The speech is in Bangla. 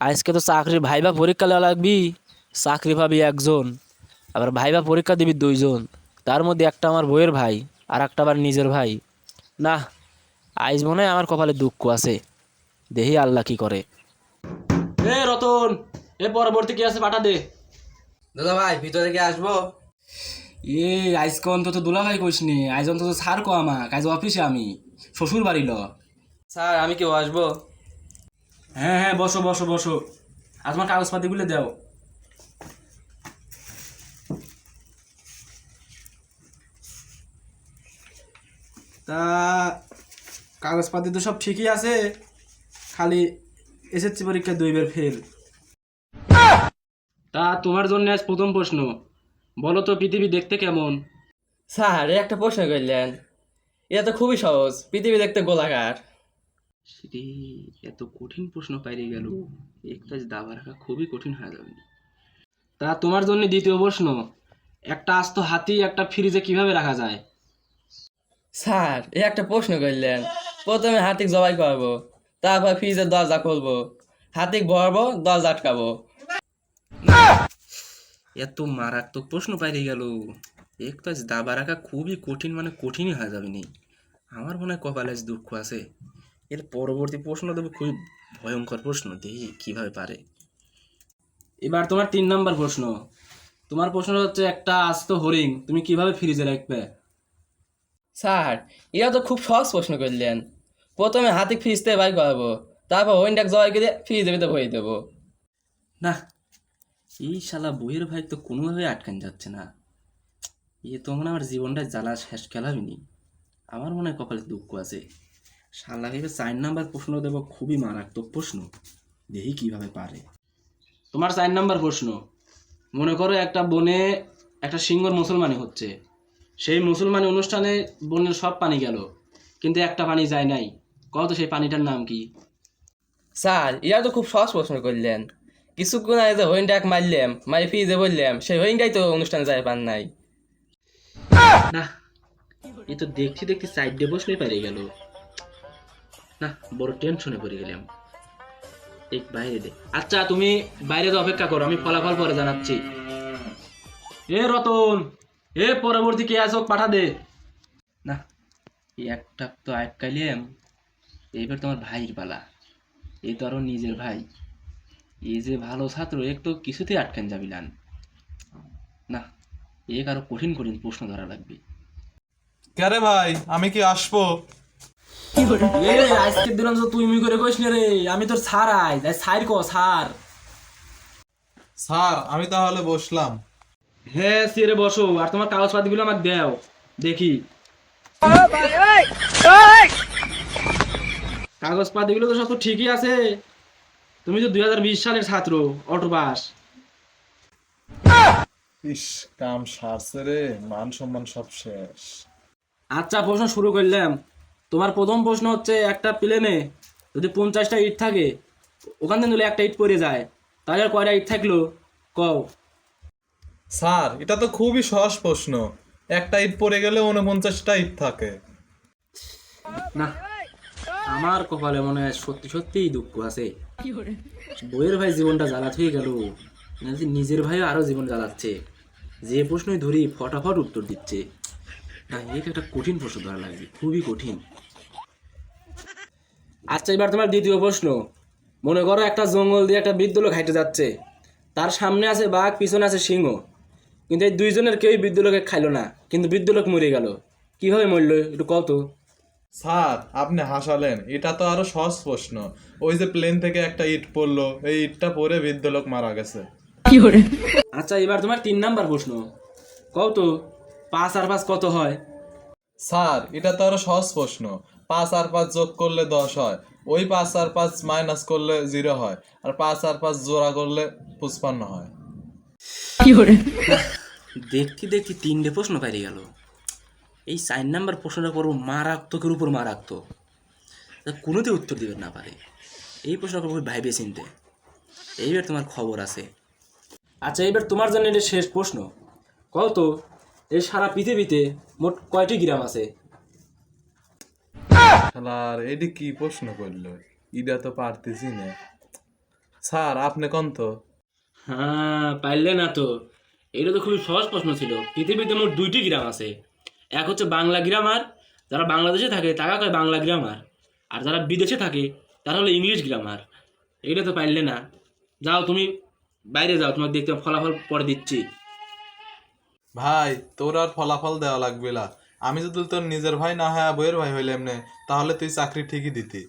আজকে তো চাকরির ভাইবা পরীক্ষা দেওয়া লাগবি। চাকরি পাবি একজন, আবার ভাইবা পরীক্ষা দিবি দুইজন। তার মধ্যে একটা আমার বইয়ের ভাই, আর একটা আবার নিজের ভাই। না, আইজ মনে হয় আমার কপালে দুঃখ আছে। দেখি আল্লাহ কি করে। এ রতন, এ পরবর্তী কি আছে পাঠা দে। দাদা ভাই ভিতরে কি আসবো? এ আজকে অন্তত দুলাভাই কইস নি, আজ অন্তত ছাড় কো আমাক, আজ অফিসে আমি শ্বশুর বাড়ি ল। স্যার আমি কেউ আসবো? হ্যাঁ হ্যাঁ, বসো বসো বসো। আজ আমার কাগজপাতিগুলো দাও। তা কাগজপাতি তো সব ঠিকই আছে, খালি এসএসসি পরীক্ষা দুইবার ফেল। তা তোমার জন্য আজ প্রথম প্রশ্ন, বলো তো পৃথিবী দেখতে কেমন? স্যার এই একটা প্রশ্ন করলেন, এটা তো খুবই সহজ, পৃথিবী দেখতে গোলাকার। শ্রী, এত কঠিন প্রশ্ন পাইরে গেল, একটা দাবা রাখা খুবই কঠিন হয়ে যাবে। তা তোমার জন্য দ্বিতীয় প্রশ্ন, একটা আস্ত হাতি একটা ফ্রিজে কিভাবে রাখা যায়? স্যার এই একটা প্রশ্ন করলেন, প্রথমে হাতিক জবাই করবো, তারপর ফ্রিজের দরজা খুলবো, হাতিক ভরবো, দরজা আটকাবো। এত মারাত্মক প্রশ্ন পাইরে গেল, একটা দাবা রাখা খুবই কঠিন, মানে কঠিনই হয়ে যাবে নি। আমার মনে হয় কপালে আজ দুঃখ আছে। এর পরবর্তী প্রশ্ন দেবে খুবই ভয়ঙ্কর প্রশ্ন, দেখি কিভাবে পারে। এবার তোমার 3 নম্বর প্রশ্ন। তোমার প্রশ্ন হচ্ছে একটা আস্ত হরিণ তুমি কিভাবে ফ্রিজে রাখবে? স্যার এটা তো খুব সহজ প্রশ্ন করলেন, প্রথমে হাতিক ফ্রিজ থেকে বাই করবো, তারপর হইনটাক জবাই করে ফ্রিজের ভিতরে ভরে দেবো। না, এই শালা বইয়ের ভাই তো কোনোভাবে আটকান যাচ্ছে না। এ তো মনে হয় আমার জীবনটা জ্বালা শেষ খেলাবিনি। আমার মনে হয় কপালে দুঃখ আছে। শালা ভেবে 4 নম্বর প্রশ্ন দেবো, খুবই মারাত্মক প্রশ্ন, দেখি কিভাবে পারে। তোমার 4 নম্বর প্রশ্ন, মনে করো একটা বনে একটা সিংহর মুসলমানি হচ্ছে। সেই মুসলমানি অনুষ্ঠানে বনের সব পানি গেল, কিন্তু একটা পানি যায় নাই। কত সেই পানিটার নাম কি? স্যার এটা তো খুব সহজ প্রশ্ন করলেন, কিছুক্ষণ আগে যে হইনটাক মারলাম, মারি ফ্রিজে বললাম, সেই হইনটাই তো অনুষ্ঠানে যায় পান নাই। না, এ তো দেখতে দেখতে সাইডে বসলে পেরে গেল। না, বড় টেনশনে পড়ে গেলাম। এক বাইরে দে। আচ্ছা তুমি বাইরে তো অপেক্ষা করো, আমি ফলাফল পরে জানাচ্ছি। এ রতন, এ পরবর্তী কে আসো পাঠা দে। না, এই একটা তো আটকাইলাম। এইবার তোমার ভাইয়ের পালা। এই তো আরো নিজের ভাই, এই যে ভালো ছাত্র, এক তো কিছুতেই আটকান যাবিলান না। এক আরো কঠিন কঠিন প্রশ্ন ধরা লাগবে। কে ভাই, আমি কি আসবো? এ আজকের দিন তো তুই মুই করে কইস না রে, আমি তোর স্যার, আইজ আজ স্যার কো স্যার। স্যার আমি তাহলে বসলাম। হ্যাঁ সিরে বসো, আর তোমার কাগজপাতিগুলো আমাকে দাও দেখি। কাগজপাতিগুলো তো সব তো ঠিকই আছে। তুমি তো 2020 সালের ছাত্র, অটো পাস। ইস, কাম সারছে রে, মান সম্মান সব শেষ। আচ্ছা প্রশ্ন শুরু করলাম। তোমার প্রথম প্রশ্ন হচ্ছে, একটা প্লেনে যদি 50টা ইট থাকে, ওখান থেকে যদি একটা ইট পড়ে যায়, তাহলে আর কয়টা ইট থাকলো? কও। স্যার এটা তো খুবই সহজ প্রশ্ন, একটা ইট পড়ে গেলে 49টা ইট থাকে। না, আমার কপালে মনে হয় সত্যি সত্যিই দুঃখ আছে। বইয়ের ভাই জীবনটা জ্বালাত হয়ে গেল, নাকি নিজের ভাইও আরো জীবন জ্বালাচ্ছে। যে প্রশ্নই ধরি ফটাফট উত্তর দিচ্ছে। না, এটা একটা কঠিন প্রশ্ন ধরা লাগবে, খুবই কঠিন। আচ্ছা এবার তোমার দ্বিতীয় প্রশ্ন। মনে করো একটা জঙ্গল দিয়ে একটা বৃদ্ধ লোক হাঁটে যাচ্ছে, তার সামনে আছে বাঘ, পিছনে আছে সিংহ, কিন্তু এই দুইজনের কেউই বৃদ্ধ লোকে খাইলো না, কিন্তু বৃদ্ধ লোক মরে গেল। কিভাবে মরলো একটু কও তো। স্যার আপনি হাসালেন, এটা তো আরো সহজ প্রশ্ন। ওই যে প্লেন থেকে একটা ইট পড়লো, এই ইটটা পড়ে বৃদ্ধ লোক মারা গেছে। আচ্ছা এবার তোমার 3 নম্বর প্রশ্ন, কও তো 5 আর 5 কত হয়? স্যার এটা তো আরো সহজ প্রশ্ন, 5 আর 5 যোগ করলে 10 হয়, ওই 5 আর 5 মাইনাস করলে 0 হয়, আর 5 আর 5 জোড়া করলে 55 হয়। দেখতে দেখতে 3টে প্রশ্ন পেরিয়ে গেল। এই 4 নম্বর প্রশ্নটা করবো মারাত্মকের উপর মারাত্মক, তা কোনোতে উত্তর দিবেন না পারে। এই প্রশ্নটা করবো ভাইবে চিনতে। এইবার তোমার খবর আছে। আচ্ছা এইবার তোমার জন্য এটা শেষ প্রশ্ন, কও তো এই সারা পৃথিবীতে মোট কয়টি গ্রাম আছে? শালার এটি কি প্রশ্ন করলো, ইটা তো পারতেছি না। স্যার আপনি কোন তো? হ্যাঁ, পারলে না তো। এটা তো খুবই সহজ প্রশ্ন ছিল। পৃথিবীতে মোট 2টি গ্রাম আছে। এক হচ্ছে বাংলা গ্রামার, যারা বাংলাদেশে থাকে তারা কয় বাংলা গ্রামার, আর যারা বিদেশে থাকে তারা হলো ইংলিশ গ্রামার। এটা তো পারলে না। যাও তুমি বাইরে যাও, তোমাকে দেখতে ফলাফল পরে দিচ্ছি। ভাই তোর আর ফলাফল দেওয়া লাগবে না। আমি যদি তোর নিজের ভাই না হয় বইয়ের ভাই হইলে এমনি, তাহলে তুই চাকরি ঠিকই দিতি।